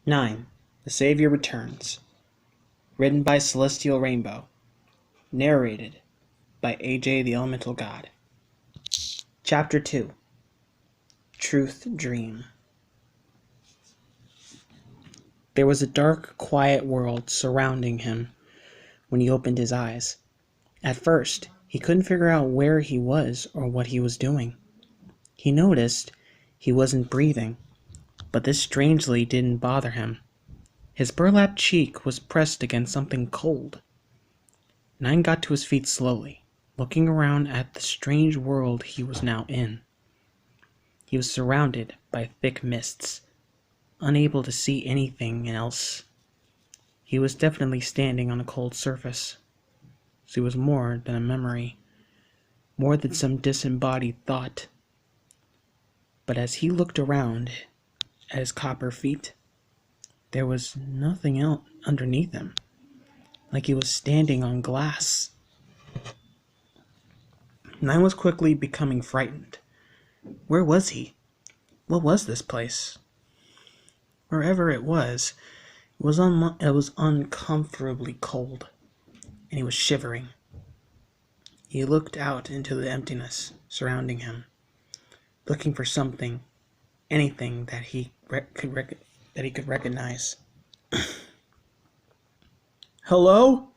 9. The Savior Returns. Written by Celestial Rainbow. Narrated by AJ the Elementalgod. Chapter 2. Truth Dream. There was a dark, quiet world surrounding him when he opened his eyes. At first, he couldn't figure out where he was or what he was doing. He noticed he wasn't breathing, but this strangely didn't bother him. His burlap cheek was pressed against something cold. 9 got to his feet slowly, looking around at the strange world he was now in. He was surrounded by thick mists, unable to see anything else. He was definitely standing on a cold surface. So it was more than a memory, more than some disembodied thought. But as he looked around at his copper feet, there was nothing else underneath him, like he was standing on glass. 9 was quickly becoming frightened. Where was he? What was this place? Wherever it was uncomfortably cold, and he was shivering. He looked out into the emptiness surrounding him, looking for something, anything that he could recognize. "Hello?"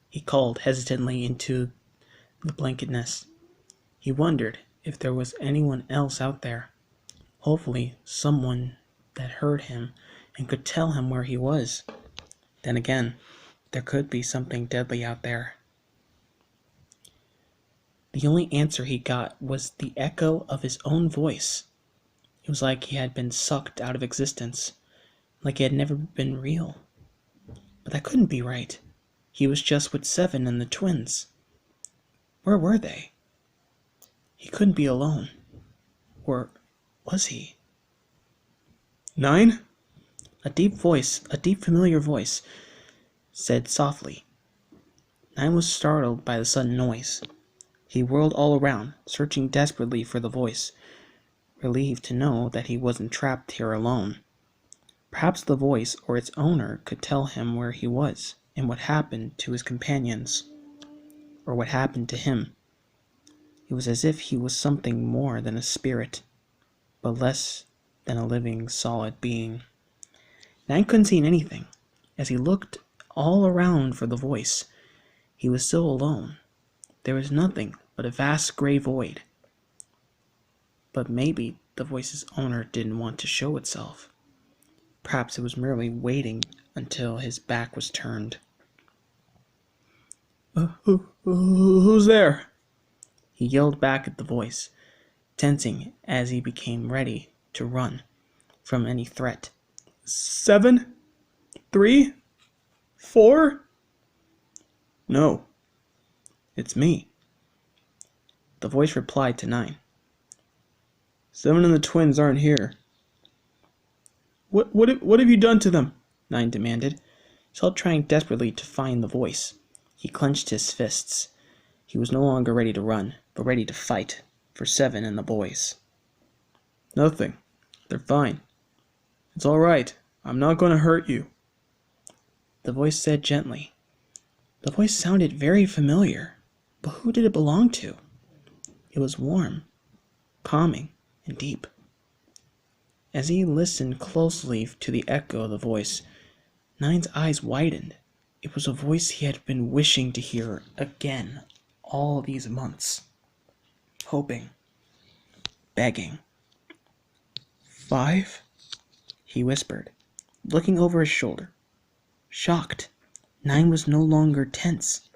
he called hesitantly into the blanketness. He wondered if there was anyone else out there. Hopefully someone that heard him and could tell him where he was. Then again, there could be something deadly out there. The only answer he got was the echo of his own voice. It was like he had been sucked out of existence, like he had never been real. But that couldn't be right. He was just with Seven and the twins. Where were they? He couldn't be alone. Or was he? 9? A deep familiar voice, said softly. 9 was startled by the sudden noise. He whirled all around, searching desperately for the voice, relieved to know that he wasn't trapped here alone. Perhaps the voice or its owner could tell him where he was and what happened to his companions, or what happened to him. It was as if he was something more than a spirit, but less than a living, solid being. 9 couldn't see anything. As he looked all around for the voice, he was still alone. There was nothing but a vast gray void. But maybe the voice's owner didn't want to show itself. Perhaps it was merely waiting until his back was turned. Who's there?" He yelled back at the voice, tensing as he became ready to run from any threat. 7? 3? 4? "No, it's me," the voice replied to 9. 7 and the twins aren't here." What have you done to them?" 9 demanded, still trying desperately to find the voice. He clenched his fists. He was no longer ready to run, but ready to fight for 7 and the boys. "Nothing. They're fine. It's all right. I'm not going to hurt you," the voice said gently. The voice sounded very familiar, but who did it belong to? It was warm, calming, and deep. As he listened closely to the echo of the voice, 9's eyes widened. It was a voice he had been wishing to hear again all these months. Hoping. Begging. 5? He whispered, looking over his shoulder. Shocked, 9 was no longer tense.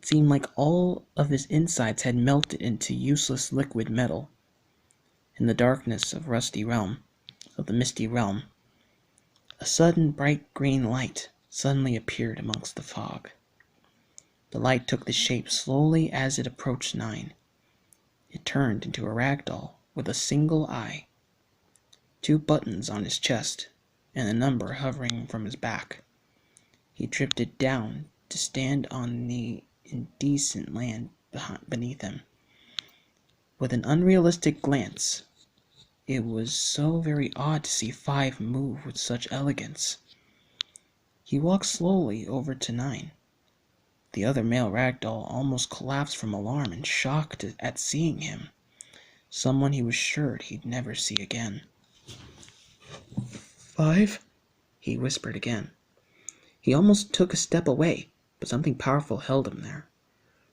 It seemed like all of his insides had melted into useless liquid metal. In the darkness of the misty realm, a sudden bright green light suddenly appeared amongst the fog. The light took the shape slowly as it approached 9. It turned into a rag doll with a single eye, 2 buttons on his chest, and a number hovering from his back. He drifted down to stand on the indecent land beneath him. With an unrealistic glance, It was so very odd to see Five move with such elegance. He walked slowly over to Nine. The other male ragdoll almost collapsed from alarm and shock at seeing him, someone he was sure he'd never see again. "Five?" he whispered again. He almost took a step away, but something powerful held him there,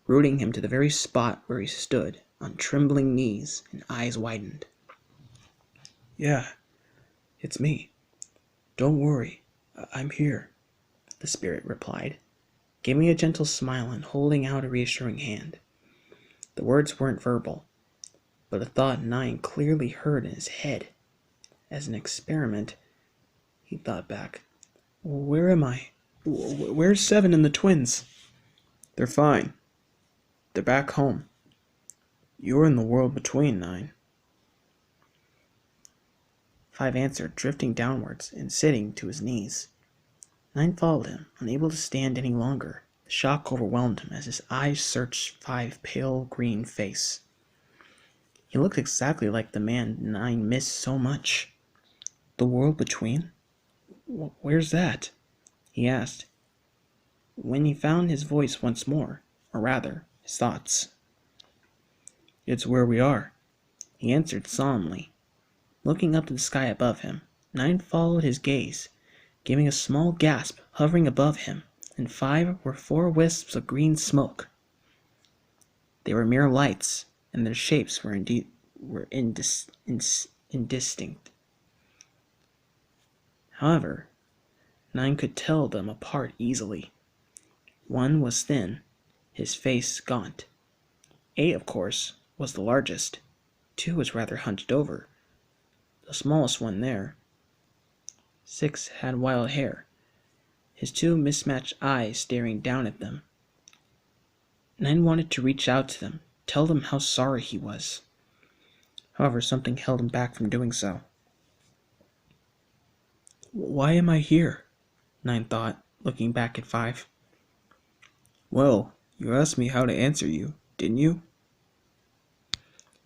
rooting him to the very spot where he stood, on trembling knees and eyes widened. "Yeah, it's me. Don't worry, I'm here," the spirit replied, giving a gentle smile and holding out a reassuring hand. The words weren't verbal, but a thought Nine clearly heard in his head. As an experiment, he thought back. "Where am I? Where's Seven and the twins?" "They're fine. They're back home. You're in the world between, Nine." Five answered, drifting downwards and sitting to his knees. Nine followed him, unable to stand any longer. The shock overwhelmed him as his eyes searched Five's pale green face. He looked exactly like the man Nine missed so much. "The world between? Where's that?" he asked, when he found his voice once more, or rather, his thoughts. "It's where we are," he answered solemnly. Looking up to the sky above him, Nine followed his gaze, giving a small gasp. Hovering above him, and Five were four wisps of green smoke. They were mere lights, and their shapes were indistinct. However, Nine could tell them apart easily. One was thin, his face gaunt. 8, of course, was the largest. 2 was rather hunched over, the smallest one there. 6 had wild hair, his two mismatched eyes staring down at them. Nine wanted to reach out to them, tell them how sorry he was. However, something held him back from doing so. "Why am I here?" Nine thought, looking back at Five. "Well, you asked me how to answer you, didn't you?"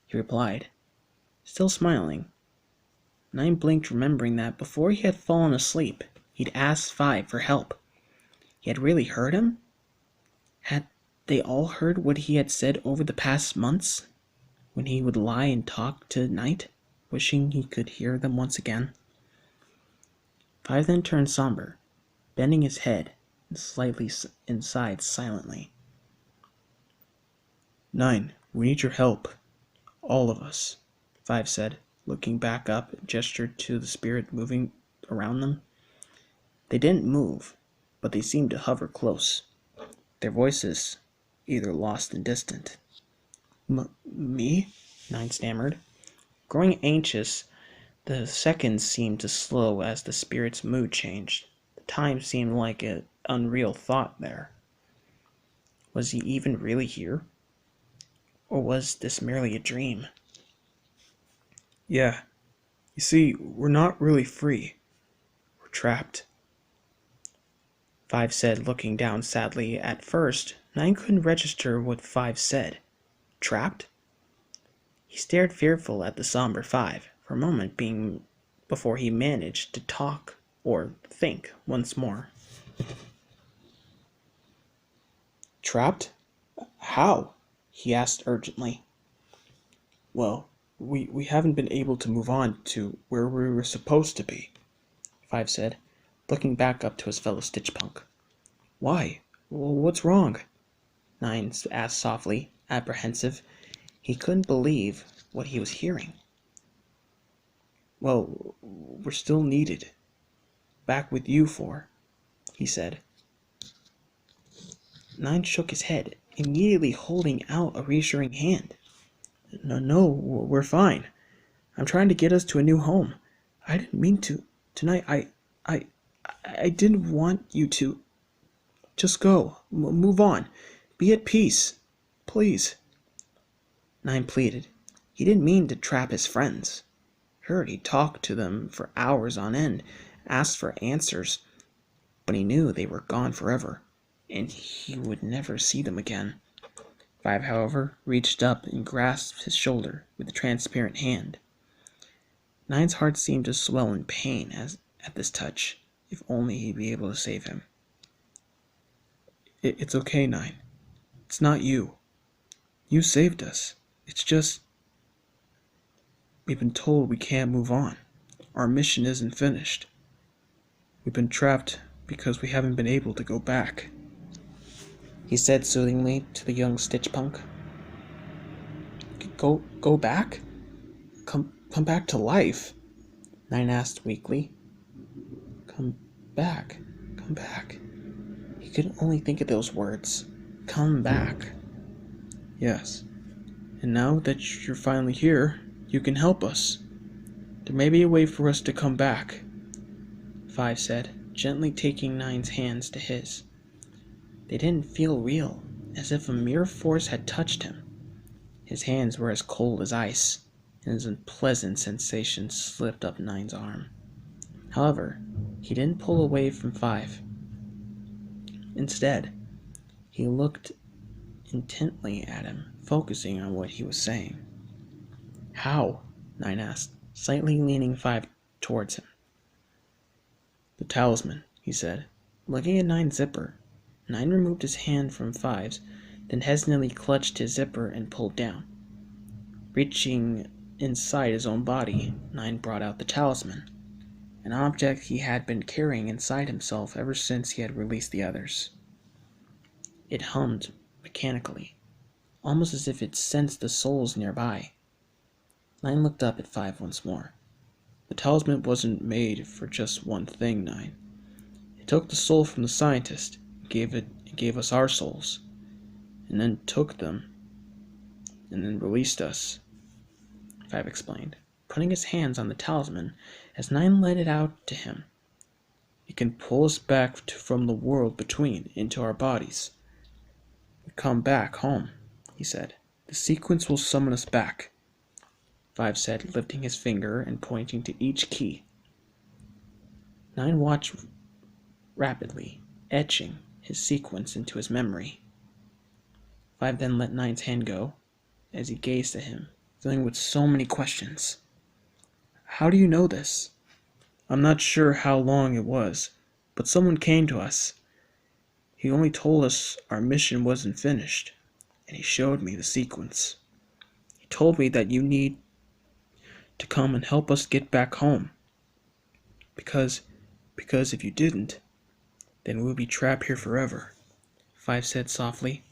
he replied, still smiling. Nine blinked, remembering that before he had fallen asleep, he'd asked Five for help. He had really heard him? Had they all heard what he had said over the past months, when he would lie and talk to Night, wishing he could hear them once again? Five then turned somber, bending his head and slightly sighed silently. "Nine, we need your help. All of us," Five said, looking back up and gestured to the spirit moving around them. They didn't move, but they seemed to hover close, their voices either lost and distant. Me?" Nine stammered. Growing anxious, the seconds seemed to slow as the spirit's mood changed. The time seemed like an unreal thought there. Was he even really here? Or was this merely a dream? "Yeah. You see, we're not really free. We're trapped," Five said, looking down sadly. At first, Nine couldn't register what Five said. Trapped? He stared fearful at the somber Five, for a moment before he managed to talk or think once more. "Trapped? How?" he asked urgently. "Well, we haven't been able to move on to where we were supposed to be," Five said, looking back up to his fellow Stitchpunk. "Why? What's wrong?" Nine asked softly, apprehensive. He couldn't believe what he was hearing. "Well, we're still needed. Back with you four," he said. Nine shook his head, immediately holding out a reassuring hand. No, we're fine. I'm trying to get us to a new home. I didn't mean to. Tonight, I didn't want you to. Just go. Move on. Be at peace. Please." Nine pleaded. He didn't mean to trap his friends. Heard he talked to them for hours on end, asked for answers, but he knew they were gone forever, and he would never see them again. Five, however, reached up and grasped his shoulder with a transparent hand. Nine's heart seemed to swell in pain at this touch. If only he'd be able to save him. It's okay, Nine. It's not you. You saved us. It's just... we've been told we can't move on. Our mission isn't finished. We've been trapped because we haven't been able to go back, he said soothingly to the young Stitch Punk. Go back? Come back to life? Nine asked weakly. Come back. He could only think of those words. Come back. Yes. And now that you're finally here, you can help us. There may be a way for us to come back, Five said, gently taking Nine's hands to his. They didn't feel real, as if a mere force had touched him. His hands were as cold as ice, and an unpleasant sensation slipped up Nine's arm. However, he didn't pull away from Five. Instead, he looked intently at him, focusing on what he was saying. How? Nine asked, slightly leaning Five towards him. The talisman, he said, looking at Nine's zipper. Nine removed his hand from Five's, then hesitantly clutched his zipper and pulled down. Reaching inside his own body, Nine brought out the talisman, an object he had been carrying inside himself ever since he had released the others. It hummed mechanically, almost as if it sensed the souls nearby. Nine looked up at Five once more. The talisman wasn't made for just one thing, Nine. It took the soul from the scientist, gave us our souls, and then took them, and then released us, Five explained, putting his hands on the talisman as Nine let it out to him. It can pull us back from the world between into our bodies. We come back home, he said. The sequence will summon us back, Five said, lifting his finger and pointing to each key. Nine watched rapidly, etching his sequence into his memory. Five then let Nine's hand go, as he gazed at him, filling with so many questions. How do you know this? I'm not sure how long it was, but someone came to us. He only told us our mission wasn't finished, and he showed me the sequence. He told me that you need to come and help us get back home. Because if you didn't, then we'll be trapped here forever, Five said softly.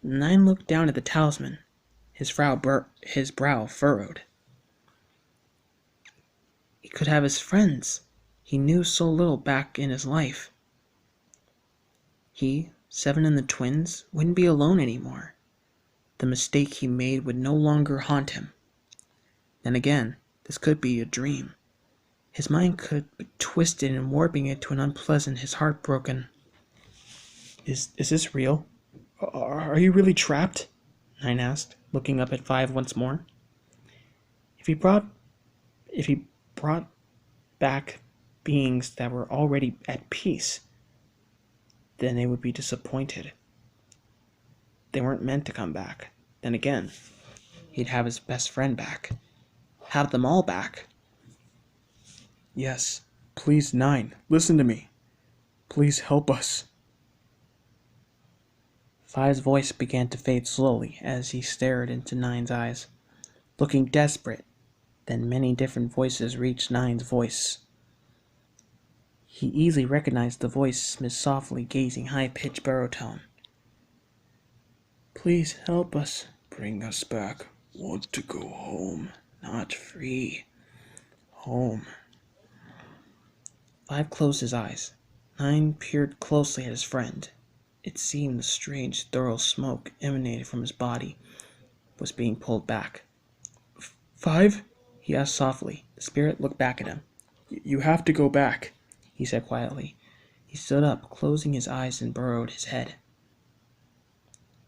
Nine looked down at the talisman, his brow furrowed. He could have his friends. He knew so little back in his life. He, Seven, and the twins wouldn't be alone anymore. The mistake he made would no longer haunt him. Then again, this could be a dream. His mind could be twisted and warping it to an unpleasant, his heart broken. Is this real? Are you really trapped? Nine asked, looking up at Five once more. If he brought back beings that were already at peace, then they would be disappointed. They weren't meant to come back. Then again, he'd have his best friend back. Have them all back. Yes, please, Nine, listen to me. Please help us. Five's voice began to fade slowly as he stared into Nine's eyes, looking desperate. Then many different voices reached Nine's voice. He easily recognized the voice, Miss softly gazing, high-pitched baritone. Please help us. Bring us back. Want to go home, not free. Home. Five closed his eyes. Nine peered closely at his friend. It seemed the strange, thorough smoke emanated from his body was being pulled back. Five? He asked softly. The spirit looked back at him. You have to go back, he said quietly. He stood up, closing his eyes and burrowed his head.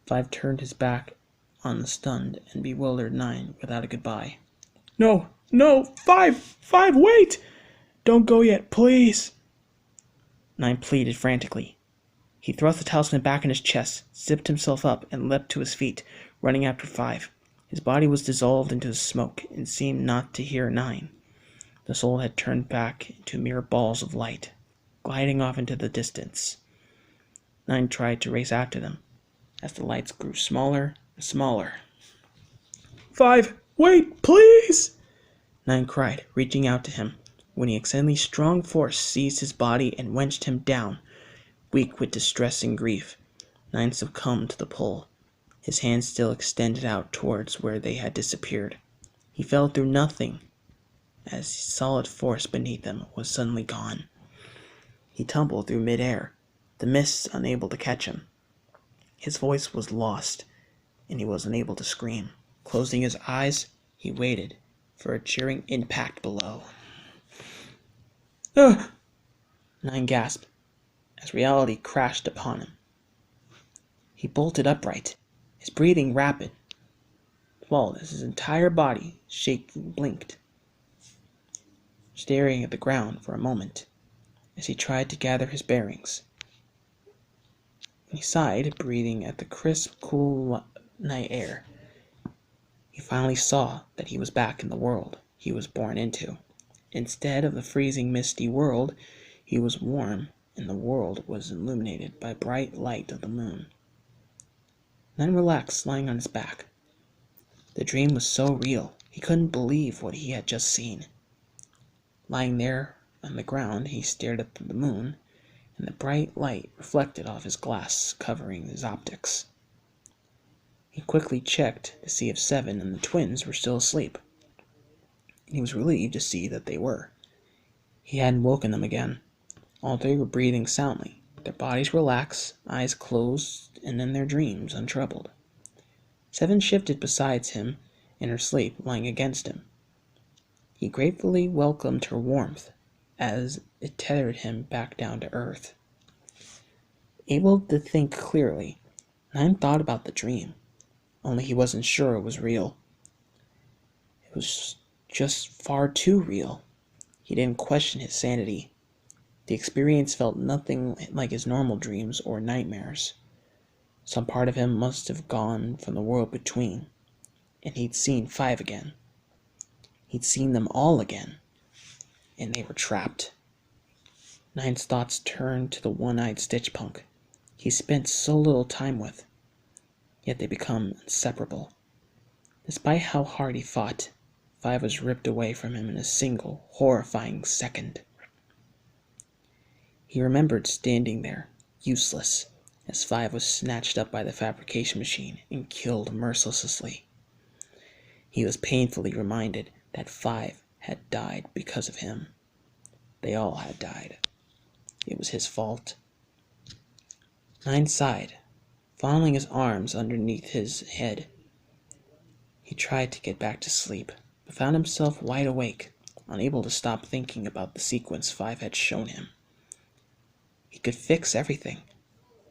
Five turned his back on the stunned and bewildered Nine without a goodbye. No, Five, wait! Don't go yet, please! Nine pleaded frantically. He thrust the talisman back in his chest, zipped himself up, and leapt to his feet, running after Five. His body was dissolved into the smoke and seemed not to hear 9. The soul had turned back into mere balls of light, gliding off into the distance. 9 tried to race after them, as the lights grew smaller and smaller. 5, wait, please! 9 cried, reaching out to him, when an exceedingly strong force seized his body and wrenched him down. Weak with distress and grief, 9 succumbed to the pull, his hands still extended out towards where they had disappeared. He fell through nothing, as the solid force beneath him was suddenly gone. He tumbled through mid-air, the mists unable to catch him. His voice was lost, and he was unable to scream. Closing his eyes, he waited for a cheering impact below. "Ugh!" 9 gasped, as reality crashed upon him. He bolted upright, his breathing rapid, while as his entire body, shaking, blinked, staring at the ground for a moment, as he tried to gather his bearings. He sighed, breathing at the crisp, cool night air. He finally saw that he was back in the world he was born into. Instead of the freezing, misty world, he was warm, and the world was illuminated by bright light of the moon. 9 relaxed, lying on his back. The dream was so real, he couldn't believe what he had just seen. Lying there on the ground, he stared at the moon, and the bright light reflected off his glass, covering his optics. He quickly checked to see if 7 and the twins were still asleep, and he was relieved to see that they were. He hadn't woken them again. All 3 were breathing soundly, their bodies relaxed, eyes closed, and in their dreams untroubled. 7 shifted beside him in her sleep, lying against him. He gratefully welcomed her warmth, as it tethered him back down to earth. Able to think clearly, 9 thought about the dream, only he wasn't sure it was real. It was just far too real. He didn't question his sanity. The experience felt nothing like his normal dreams or nightmares. Some part of him must have gone from the world between, and he'd seen 5 again. He'd seen them all again, and they were trapped. 9's thoughts turned to the one-eyed stitch punk he spent so little time with, yet they become inseparable. Despite how hard he fought, 5 was ripped away from him in a single, horrifying second. He remembered standing there, useless, as 5 was snatched up by the fabrication machine and killed mercilessly. He was painfully reminded that 5 had died because of him. They all had died. It was his fault. 9 sighed, fondling his arms underneath his head. He tried to get back to sleep, but found himself wide awake, unable to stop thinking about the sequence 5 had shown him. He could fix everything,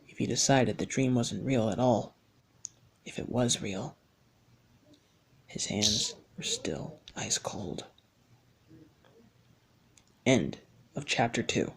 if he decided the dream wasn't real at all. If it was real, his hands were still ice cold. End of chapter 2.